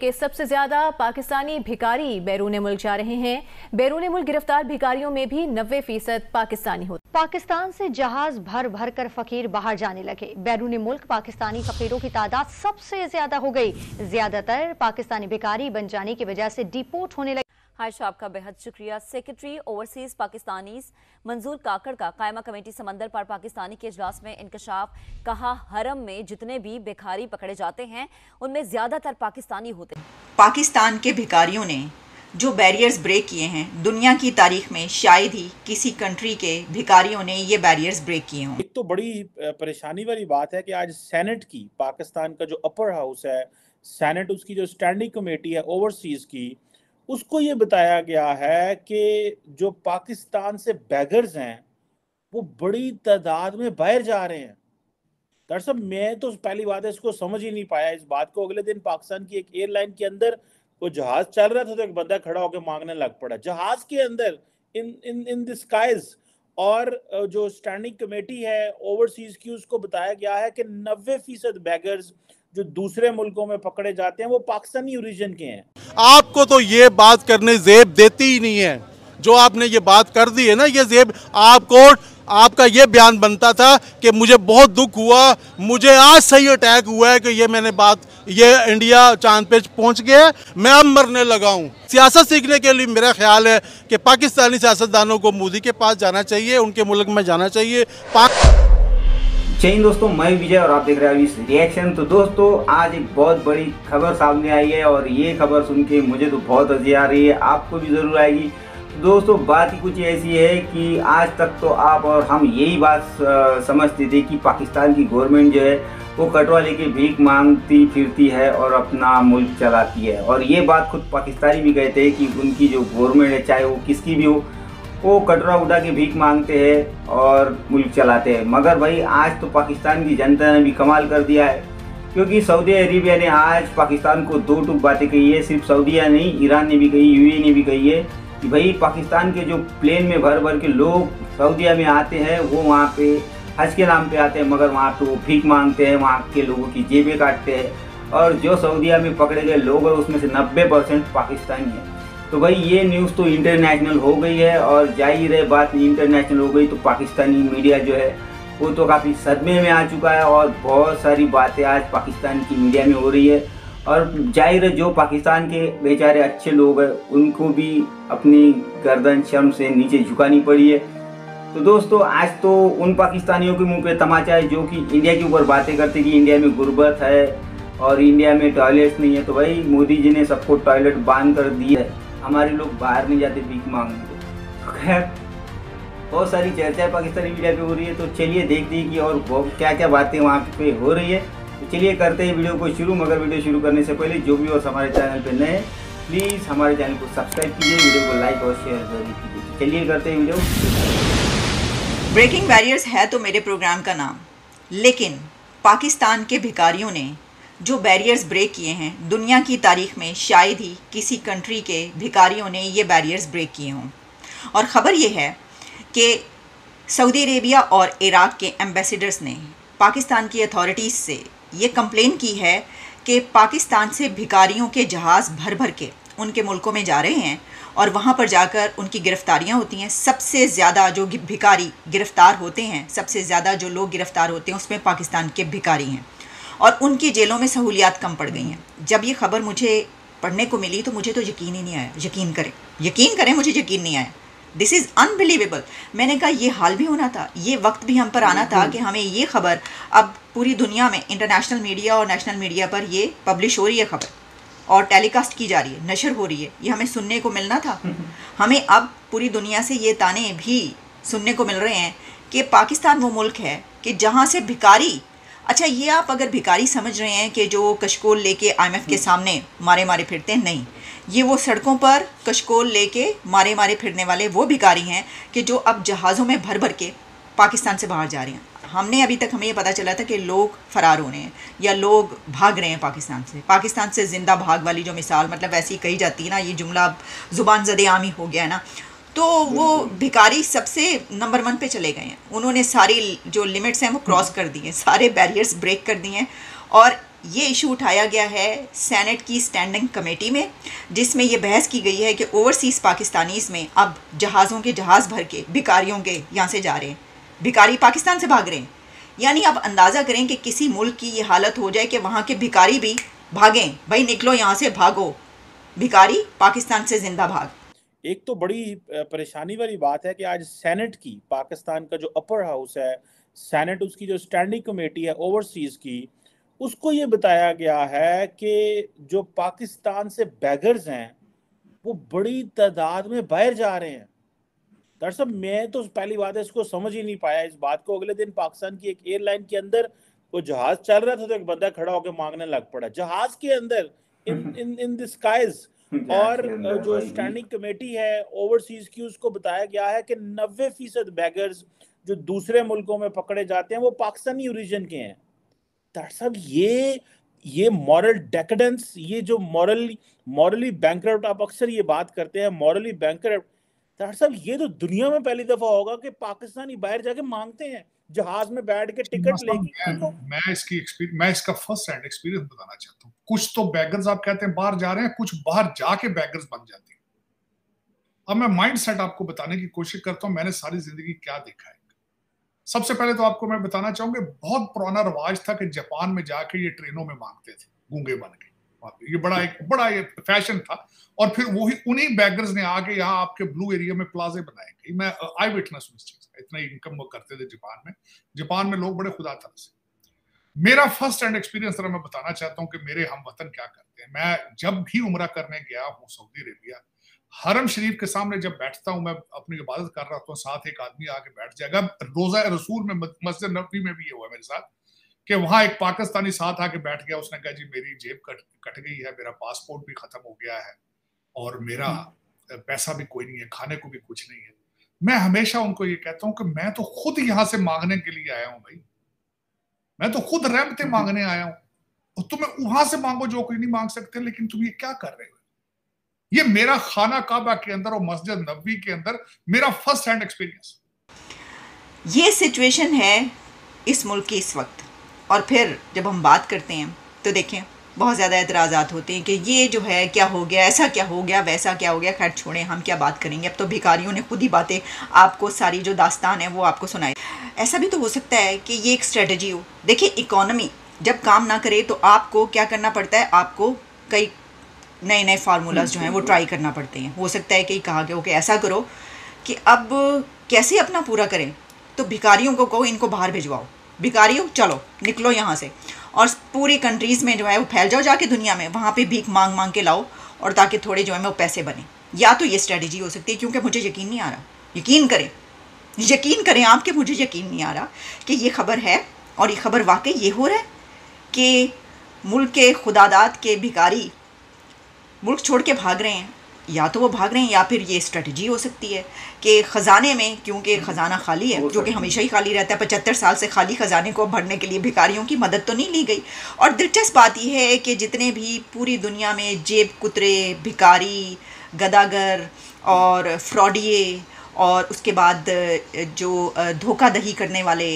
के सबसे ज्यादा पाकिस्तानी भिखारी बैरून मुल्क जा रहे हैं। बैरून मुल्क गिरफ्तार भिखारियों में भी 90% पाकिस्तानी होते। पाकिस्तान से जहाज भर भर कर फकीर बाहर जाने लगे। बैरून मुल्क पाकिस्तानी फकीरों की तादाद सबसे ज्यादा हो गई। ज्यादातर पाकिस्तानी भिखारी बन जाने की वजह से डिपोर्ट होने लगे। हायशा, आपका बेहद शुक्रिया। सेक्रेटरी ओवरसीज पाकिस्तानीज मंजूर काकड़ का कायमा कमेटी समंदर पर पाकिस्तानी के इजलास में इंकशाफ। कहा, हरम में जितने भी भिखारी पकड़े जाते हैं उनमें ज्यादातर पाकिस्तानी होते हैं। पाकिस्तान के भिखारियों ने जो बैरियर्स ब्रेक किए हैं, दुनिया की तारीख में शायद ही किसी कंट्री के भिखारियों ने ये बैरियर्स ब्रेक किए हों। एक तो बड़ी परेशानी वाली बात है कि आज सेनेट की, पाकिस्तान का जो अपर हाउस है सेनेट, उसकी जो स्टैंडिंग कमेटी है ओवरसीज की, उसको ये बताया गया है कि जो पाकिस्तान से बैगर्स हैं वो बड़ी तादाद में बाहर जा रहे हैं। दरअसल मैं तो पहली बात है इसको समझ ही नहीं पाया इस बात को। अगले दिन पाकिस्तान की एक एयरलाइन के अंदर वो जहाज चल रहा था तो एक बंदा खड़ा होकर मांगने लग पड़ा जहाज के अंदर, इन द स्काइज। और जो स्टैंडिंग कमेटी है ओवरसीज की, उसको बताया गया है कि 90% बैगर्स जो दूसरे मुल्कों में पकड़े जाते हैं वो पाकिस्तानी ओरिजिन के हैं। आपको तो ये बात करने ज़ेब देती ही नहीं है। जो आपने ये बात कर दी है ना, ये ज़ेब आपको, आपका ये बयान बनता था कि मुझे बहुत दुख हुआ, मुझे आज सही अटैक हुआ है कि ये मैंने बात, ये इंडिया चांद पे पहुंच गया, मैं अब मरने लगा हूँ। सियासत सीखने के लिए मेरा ख्याल है कि पाकिस्तानी सियासतदानों को मोदी के पास जाना चाहिए, उनके मुल्क में जाना चाहिए। जय हिंद दोस्तों, मैं विजय और आप देख रहे हैं इस रिएक्शन। तो दोस्तों, आज एक बहुत बड़ी खबर सामने आई है और ये खबर सुन के मुझे तो बहुत हंसी आ रही है, आपको भी ज़रूर आएगी। तो दोस्तों, बात ही कुछ ऐसी है कि आज तक तो आप और हम यही बात समझते थे कि पाकिस्तान की गवर्नमेंट जो है वो कटवा लेके भीख मांगती फिरती है और अपना मुल्क चलाती है। और ये बात खुद पाकिस्तानी भी कहते हैं कि उनकी जो गवर्नमेंट है, चाहे वो किसकी भी हो, वो कटरा उठा के भीख मांगते हैं और मुल्क चलाते हैं। मगर भाई आज तो पाकिस्तान की जनता ने भी कमाल कर दिया है, क्योंकि सऊदी अरेबिया ने आज पाकिस्तान को दो टूक बातें कही है। सिर्फ सऊदीया नहीं, ईरान ने भी कही, यूएई ने भी कही है कि भाई पाकिस्तान के जो प्लेन में भर भर के लोग सऊदीया में आते हैं वो वहाँ पे हज के नाम पे आते हैं, मगर वहाँ पे वो भीख मांगते हैं, वहाँ के लोगों की जेबें काटते हैं। और जो सऊदीया में पकड़े गए लोग हैं उसमें से 90% पाकिस्तानी है। तो भाई ये न्यूज़ तो इंटरनेशनल हो गई है, और जाहिर है बात इंटरनेशनल हो गई तो पाकिस्तानी मीडिया जो है वो तो काफ़ी सदमे में आ चुका है और बहुत सारी बातें आज पाकिस्तान की मीडिया में हो रही है। और जाहिर है जो पाकिस्तान के बेचारे अच्छे लोग हैं उनको भी अपनी गर्दन शर्म से नीचे झुकानी पड़ी है। तो दोस्तों, आज तो उन पाकिस्तानियों के मुँह पे तमाचा है जो कि इंडिया के ऊपर बातें करते कि इंडिया में गुर्बत है और इंडिया में टॉयलेट्स नहीं है। तो भाई मोदी जी ने सबको टॉयलेट बांध कर दी है, हमारे लोग बाहर नहीं जाते भीख मांगने। तो खैर बहुत सारी चर्चाएं पाकिस्तानी मीडिया पे हो रही है, तो चलिए देखते हैं कि और क्या क्या बातें वहाँ पे हो रही है। तो चलिए करते हैं वीडियो को शुरू। मगर वीडियो शुरू करने से पहले जो भी और हमारे चैनल पे नए, प्लीज़ हमारे चैनल को सब्सक्राइब कीजिए, वीडियो को लाइक और शेयर जरूर कीजिए। चलिए करते हैं वीडियो। ब्रेकिंग बैरियर्स है तो मेरे प्रोग्राम का नाम, लेकिन पाकिस्तान के भिखारियों ने जो बैरियर्स ब्रेक किए हैं, दुनिया की तारीख में शायद ही किसी कंट्री के भिखारियों ने ये बैरियर्स ब्रेक किए हों। और ख़बर ये है कि सऊदी अरेबिया और इराक़ के एम्बेसडर्स ने पाकिस्तान की अथॉरिटीज़ से ये कंप्लेन की है कि पाकिस्तान से भिखारियों के जहाज़ भर भर के उनके मुल्कों में जा रहे हैं और वहाँ पर जाकर उनकी गिरफ़्तारियाँ होती हैं। सबसे ज़्यादा जो भिखारी गिरफ़्तार होते हैं, सबसे ज़्यादा जो लोग गिरफ़्तार होते हैं उसमें पाकिस्तान के भिखारी हैं और उनकी जेलों में सहूलियात कम पड़ गई हैं। जब ये खबर मुझे पढ़ने को मिली तो मुझे तो यकीन ही नहीं आया। यकीन करें, मुझे यकीन नहीं आया। This is unbelievable. मैंने कहा ये हाल भी होना था, ये वक्त भी हम पर आना था कि हमें ये खबर अब पूरी दुनिया में इंटरनेशनल मीडिया और नेशनल मीडिया पर ये पब्लिश हो रही है खबर और टेलीकास्ट की जा रही है, नशर हो रही है। ये हमें सुनने को मिलना था। हमें अब पूरी दुनिया से ये ताने भी सुनने को मिल रहे हैं कि पाकिस्तान वो मुल्क है कि जहाँ से भिखारी, अच्छा ये आप अगर भिखारी समझ रहे हैं कि जो कशकोल लेके IMF के सामने मारे मारे फिरते हैं, नहीं, ये वो सड़कों पर कशकोल लेके मारे मारे फिरने वाले वो भिखारी हैं कि जो अब जहाज़ों में भर भर के पाकिस्तान से बाहर जा रहे हैं। हमें ये पता चला था कि लोग फ़रार हो रहे हैं या लोग भाग रहे हैं पाकिस्तान से ज़िंदा भाग वाली जो मिसाल, मतलब ऐसी कही जाती है ना, ये जुमला ज़ुबान ज़दे आमी हो गया है ना। तो वो भिखारी सबसे नंबर 1 पे चले गए हैं। उन्होंने सारी जो लिमिट्स हैं वो क्रॉस कर दी हैं, सारे बैरियर्स ब्रेक कर दिए हैं और ये इशू उठाया गया है सेनेट की स्टैंडिंग कमेटी में, जिसमें ये बहस की गई है कि ओवरसीज़ पाकिस्तानीज़ में अब जहाज़ों के जहाज़ भर के भिखारियों के यहाँ से जा रहे हैं, भिखारी पाकिस्तान से भाग रहे हैं। यानी आप अंदाज़ा करें कि किसी मुल्क की ये हालत हो जाए कि वहाँ के भिखारी भी भागें, भाई निकलो यहाँ से, भागो, भिखारी पाकिस्तान से जिंदा भाग। एक तो बड़ी परेशानी वाली बात है कि आज सेनेट की, पाकिस्तान का जो अपर हाउस है सेनेट, उसकी जो स्टैंडिंग कमेटी है ओवरसीज़ की, उसको ये बताया गया है कि जो पाकिस्तान से बैगर्स हैं वो बड़ी तादाद में बाहर जा रहे हैं। दरअसल मैं तो पहली बात है इसको समझ ही नहीं पाया इस बात को। अगले दिन पाकिस्तान की एक एयरलाइन के अंदर वो जहाज चल रहा था तो एक बंदा खड़ा होकर मांगने लग पड़ा जहाज के अंदर, इन द स्काइज। और जो स्टैंडिंग कमेटी है ओवरसीज की, उसको बताया गया है कि 90% बैगर्स जो दूसरे मुल्कों में पकड़े जाते हैं वो पाकिस्तानी ओरिजिन के हैं। दरअसल ये मॉरल डेकेडेंस, ये जो मॉरली बैंकरप्ट, आप अक्सर ये बात करते हैं मॉरली बैंकरप्ट, दरअसल ये तो दुनिया में पहली दफा होगा कि पाकिस्तानी बाहर जाके मांगते हैं जहाज में बैठ के टिकट लेके। मैं इसका फर्स्ट हैंड एक्सपीरियंस बताना चाहता हूँ। कुछ तो बैगर्स आप कहते हैं बाहर जा रहे हैं, कुछ बाहर जाके बैगर्स बन जाते हैं। अब मैं माइंड सेट आपको बताने की कोशिश करता हूँ, मैंने सारी जिंदगी क्या देखा है। सबसे पहले तो आपको मैं बताना चाहूंगा, बहुत पुराना रवाज था कि जापान में जाके ये ट्रेनों में मांगते थे गूंगे बन के। ये बड़ा ये फैशन था। और फिर वही उन्हीं बैगर्स ने आके यहाँ आपके ब्लू एरिया में प्लाजे बनाए। मैं आई विटनेस हूँ इस चीज का। इतना इनकम वो करते थे जापान में लोग बड़े खुदा तरह से। मेरा फर्स्ट हैंड एक्सपीरियंस तरह मैं बताना चाहता हूँ कि मेरे हम वतन क्या करते हैं। मैं जब भी उम्रा करने गया हूँ सऊदी अरेबिया, हरम शरीफ के सामने जब बैठता हूँ, मैं अपनी इबादत कर रहा हूँ, साथ एक आदमी आके बैठ जाएगा। रोजा रसूल में, मस्जिद नबवी में भी ये हुआ मेरे साथ कि वहां एक पाकिस्तानी साथ आके बैठ गया। उसने कहा जी मेरी जेब कट गई है, मेरा पासपोर्ट भी खत्म हो गया है और मेरा पैसा भी कोई नहीं है, खाने को भी कुछ नहीं है। मैं हमेशा उनको ये कहता हूँ कि मैं तो खुद यहाँ से मांगने के लिए आया हूँ भाई, मैं तो खुद रहमतें मांगने आया हूँ, और तुम्हें वहां से मांगो जो कोई नहीं मांग सकते, लेकिन तुम ये क्या कर रहे हो। ये मेरा खाना काबा के अंदर और मस्जिद नबवी के अंदर मेरा फर्स्ट हैंड एक्सपीरियंस। ये सिचुएशन है इस मुल्क की इस वक्त। और फिर जब हम बात करते हैं तो देखें बहुत ज़्यादा एतराज़ात होते हैं कि ये जो है क्या हो गया, ऐसा क्या हो गया, वैसा क्या हो गया। खैर छोड़ें, हम क्या बात करेंगे। अब तो भिखारियों ने खुद ही बातें आपको, सारी जो दास्तान है वो आपको सुनाई। ऐसा भी तो हो सकता है कि ये एक स्ट्रेटजी हो। देखिए इकोनॉमी जब काम ना करे तो आपको क्या करना पड़ता है, आपको कई नए फार्मूलाज जो हैं वो ट्राई करना पड़ते हैं। हो सकता है कि कहा गया हो कि ऐसा करो कि अब कैसे अपना पूरा करें, तो भिखारियों को कहो इनको बाहर भिजवाओ, भिखारियों चलो निकलो यहाँ से, और पूरी कंट्रीज़ में जो है वो फैल जाओ जाके दुनिया में, वहाँ पे भीख मांग मांग के लाओ, और ताकि थोड़े जो है वो पैसे बने। या तो ये स्ट्रेटजी हो सकती है, क्योंकि मुझे यकीन नहीं आ रहा, यकीन करें आप कि मुझे यकीन नहीं आ रहा कि ये खबर है और ये खबर वाकई ये हो रहा है कि मुल्क के खुदादाद के भिखारी मुल्क छोड़ के भाग रहे हैं। या तो वो भाग रहे हैं या फिर ये स्ट्रेटजी हो सकती है कि ख़जाने में, क्योंकि ख़जाना खाली है, जो कि हमेशा ही खाली रहता है, 75 साल से खाली ख़जाने को भरने के लिए भिखारियों की मदद तो नहीं ली गई। और दिलचस्प बात यह है कि जितने भी पूरी दुनिया में जेब कुतरे, भिखारी, गदागर और फ्रॉडिये और उसके बाद जो धोखाधड़ी करने वाले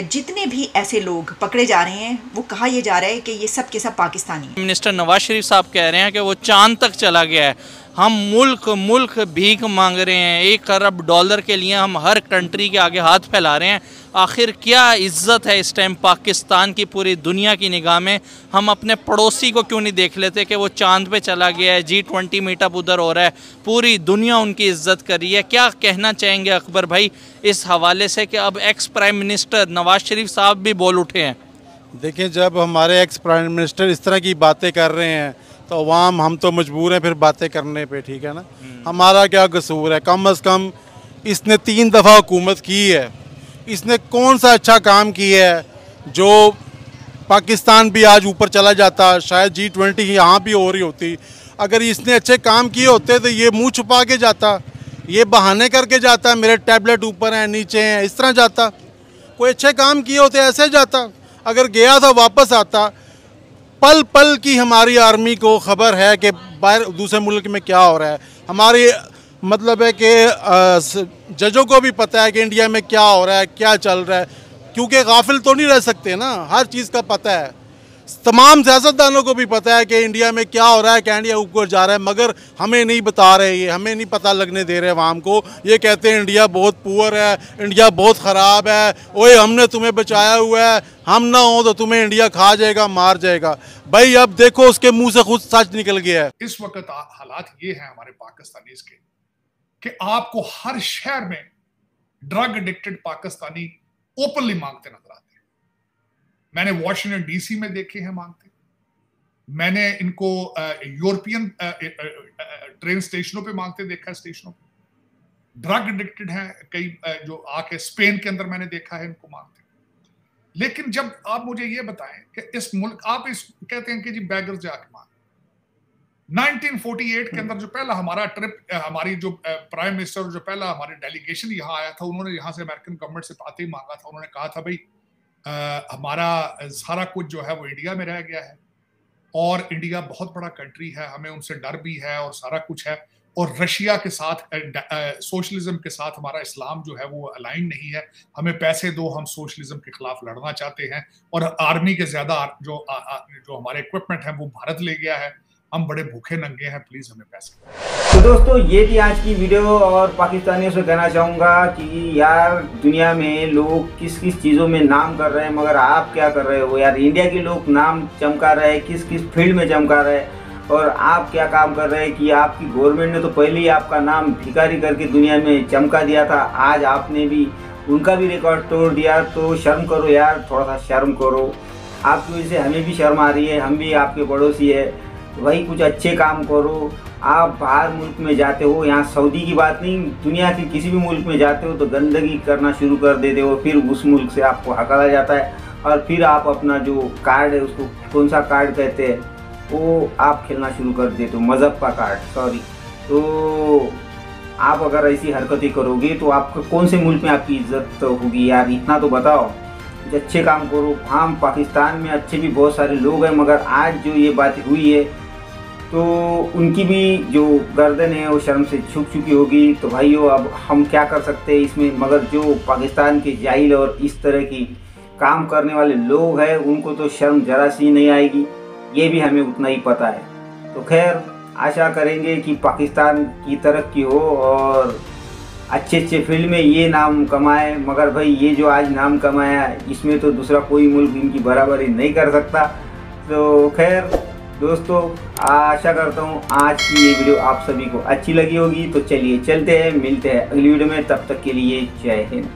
जितने भी ऐसे लोग पकड़े जा रहे हैं, वो कहा यह जा रहा है कि ये सब के सब पाकिस्तानी हैं। मिनिस्टर नवाज शरीफ साहब कह रहे हैं कि वो चांद तक चला गया है। हम मुल्क भीख मांग रहे हैं, $1 अरब के लिए हम हर कंट्री के आगे हाथ फैला रहे हैं। आखिर क्या इज़्ज़त है इस टाइम पाकिस्तान की पूरी दुनिया की निगाह में? हम अपने पड़ोसी को क्यों नहीं देख लेते कि वो चांद पे चला गया है, G20 मीटअप उधर हो रहा है, पूरी दुनिया उनकी इज़्ज़त कर रही है। क्या कहना चाहेंगे अकबर भाई इस हवाले से कि अब ex prime minister Nawaz Sharif साहब भी बोल उठे हैं? देखिए, जब हमारे एक्स प्राइम मिनिस्टर इस तरह की बातें कर रहे हैं तो अवाम, हम तो मजबूर हैं फिर बातें करने पे, ठीक है ना। हमारा क्या कसूर है? कम से कम इसने 3 दफ़ा हुकूमत की है, इसने कौन सा अच्छा काम किया है जो पाकिस्तान भी आज ऊपर चला जाता? शायद G20 यहाँ भी हो रही होती। अगर इसने अच्छे काम किए होते तो ये मुंह छुपा के जाता, ये बहाने करके जाता, मेरे टैबलेट ऊपर हैं नीचे हैं, इस तरह जाता। कोई अच्छे काम किए होते ऐसे जाता। अगर गया था वापस आता। पल पल की हमारी आर्मी को खबर है कि बाहर दूसरे मुल्क में क्या हो रहा है। हमारी मतलब है कि जजों को भी पता है कि इंडिया में क्या हो रहा है, क्या चल रहा है, क्योंकि गाफिल तो नहीं रह सकते ना, हर चीज़ का पता है। तमाम सियासतदानों को भी पता है कि इंडिया में क्या हो रहा है, क्या इंडिया ऊपर जा रहा है, मगर हमें नहीं बता रहे, ये हमें नहीं पता लगने दे रहे अवाम को। ये कहते हैं इंडिया बहुत पुअर है, इंडिया बहुत ख़राब है, ओए हमने तुम्हें बचाया हुआ है, हम ना हो तो तुम्हें इंडिया खा जाएगा, मार जाएगा। भाई अब देखो उसके मुंह से खुद सच निकल गया है। इस वक्त हालात ये हैं हमारे पाकिस्तानीज़ के कि आपको हर शहर में ड्रग एडिक्टेड पाकिस्तानी ओपनली मांगते नजर आते हैं। मैंने वॉशिंगटन डीसी में देखे हैं मांगते, मैंने इनको यूरोपियन ट्रेन स्टेशनों पे मांगते देखा है, स्टेशनों पे ड्रग एडिक्टेड हैं कई, जो आके स्पेन के अंदर मैंने देखा है इनको मांगते। लेकिन जब आप मुझे ये बताएं कि इस मुल्क, आप इस कहते हैं कि जी बैगर्स जाके मांग, 1948 के अंदर जो पहला हमारा ट्रिप, हमारी जो प्राइम मिनिस्टर जो पहला हमारे डेलीगेशन यहाँ आया था, उन्होंने यहाँ से अमेरिकन गवर्नमेंट से आते ही मांगा था, उन्होंने कहा था भाई हमारा सारा कुछ जो है वो इंडिया में रह गया है और इंडिया बहुत बड़ा कंट्री है, हमें उनसे डर भी है और सारा कुछ है, और रशिया के साथ सोशलिज्म के साथ हमारा इस्लाम जो है वो अलाइन नहीं है, हमें पैसे दो, हम सोशलिज्म के खिलाफ लड़ना चाहते हैं, और आर्मी के ज्यादा जो हमारे इक्विपमेंट है वो भारत ले गया है, हम बड़े भूखे नंगे हैं, प्लीज हमें पैसे। तो दोस्तों ये थी आज की वीडियो, और पाकिस्तानियों से कहना चाहूँगा कि यार दुनिया में लोग किस किस चीज़ों में नाम कर रहे हैं, मगर आप क्या कर रहे हो यार। इंडिया के लोग नाम चमका रहे हैं, किस किस फील्ड में चमका रहे हैं, और आप क्या काम कर रहे हैं कि आपकी गवर्नमेंट ने तो पहले ही आपका नाम भिखारी करके दुनिया में चमका दिया था, आज आपने भी उनका भी रिकॉर्ड तोड़ दिया। तो शर्म करो यार, थोड़ा सा शर्म करो। आपकी वजह से हमें भी शर्म आ रही है, हम भी आपके पड़ोसी है, वही कुछ अच्छे काम करो। आप बाहर मुल्क में जाते हो, यहाँ सऊदी की बात नहीं, दुनिया के किसी भी मुल्क में जाते हो तो गंदगी करना शुरू कर देते हो, फिर उस मुल्क से आपको हकाला जाता है, और फिर आप अपना जो कार्ड है, उसको कौन सा कार्ड कहते हैं, वो आप खेलना शुरू कर देते हो, मज़हब का कार्ड, सॉरी। तो आप अगर ऐसी हरकतें करोगे तो आपको कौन से मुल्क में आपकी इज्जत होगी यार, इतना तो बताओ। अच्छे काम करो। हाँ, पाकिस्तान में अच्छे भी बहुत सारे लोग हैं, मगर आज जो ये बात हुई है तो उनकी भी जो गर्दन है वो शर्म से झुक चुकी होगी। तो भाइयों अब हम क्या कर सकते हैं इसमें, मगर जो पाकिस्तान के जाहिल और इस तरह की काम करने वाले लोग हैं उनको तो शर्म जरा सी नहीं आएगी, ये भी हमें उतना ही पता है। तो खैर आशा करेंगे कि पाकिस्तान की तरक्की हो और अच्छे अच्छे फील्ड में ये नाम कमाए, मगर भाई ये जो आज नाम कमाया इसमें तो दूसरा कोई मुल्क इनकी बराबरी नहीं कर सकता। तो खैर दोस्तों, आशा करता हूँ आज की ये वीडियो आप सभी को अच्छी लगी होगी। तो चलिए चलते हैं, मिलते हैं अगली वीडियो में, तब तक के लिए जय हिंद।